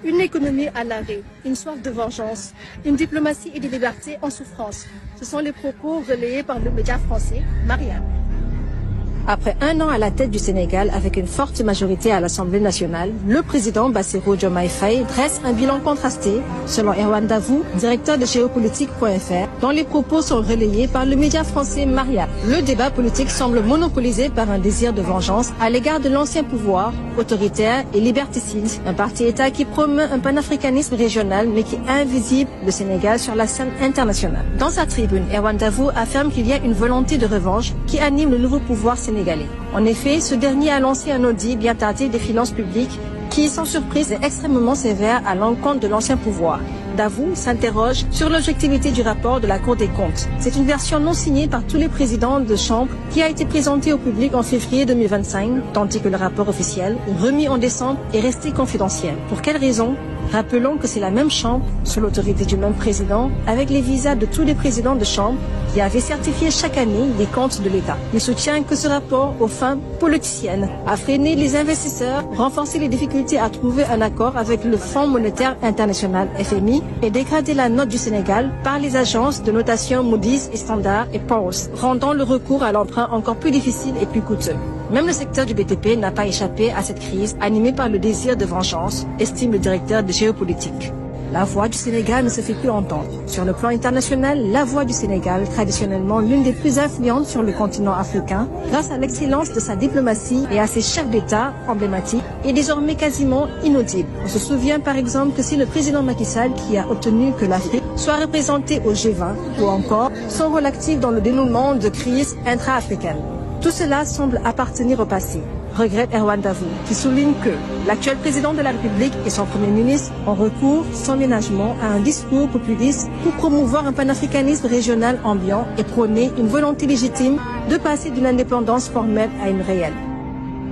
Une économie à l'arrêt, une soif de vengeance, une diplomatie et des libertés en souffrance. Ce sont les propos relayés par le média français Marianne. Après un an à la tête du Sénégal avec une forte majorité à l'Assemblée nationale, le président Bassirou Diomaye Faye dresse un bilan contrasté, selon Erwan Davout, directeur de géopolitique.fr, dont les propos sont relayés par le média français Marianne. Le débat politique semble monopolisé par un désir de vengeance à l'égard de l'ancien pouvoir, autoritaire et liberticide, un parti-État qui promeut un panafricanisme régional mais qui invisible le Sénégal sur la scène internationale. Dans sa tribune, Erwan Davout affirme qu'il y a une volonté de revanche qui anime le nouveau pouvoir sénégalais. En effet, ce dernier a lancé un audit bien tâté des finances publiques qui, sans surprise, est extrêmement sévère à l'encontre de l'ancien pouvoir. Davout s'interroge sur l'objectivité du rapport de la Cour des comptes. C'est une version non signée par tous les présidents de chambre qui a été présentée au public en février 2025, tandis que le rapport officiel, remis en décembre, est resté confidentiel. Pour quelles raisons ? Rappelons que c'est la même chambre, sous l'autorité du même président, avec les visas de tous les présidents de chambre, qui avait certifié chaque année les comptes de l'État. Il soutient que ce rapport, aux fins politiciennes, a freiné les investisseurs, renforcé les difficultés à trouver un accord avec le Fonds monétaire international FMI et dégradé la note du Sénégal par les agences de notation Moody's et Standard & Poor's, rendant le recours à l'emprunt encore plus difficile et plus coûteux. Même le secteur du BTP n'a pas échappé à cette crise animée par le désir de vengeance, estime le directeur de géopolitique. La voix du Sénégal ne se fait plus entendre. Sur le plan international, la voix du Sénégal, traditionnellement l'une des plus influentes sur le continent africain, grâce à l'excellence de sa diplomatie et à ses chefs d'État emblématiques, est désormais quasiment inaudible. On se souvient par exemple que c'est le président Macky Sall qui a obtenu que l'Afrique soit représentée au G20, ou encore son rôle actif dans le dénouement de crises intra-africaines. Tout cela semble appartenir au passé, regrette Erwan Davout, qui souligne que l'actuel président de la République et son premier ministre ont recours sans ménagement à un discours populiste pour promouvoir un panafricanisme régional ambiant et prôner une volonté légitime de passer d'une indépendance formelle à une réelle.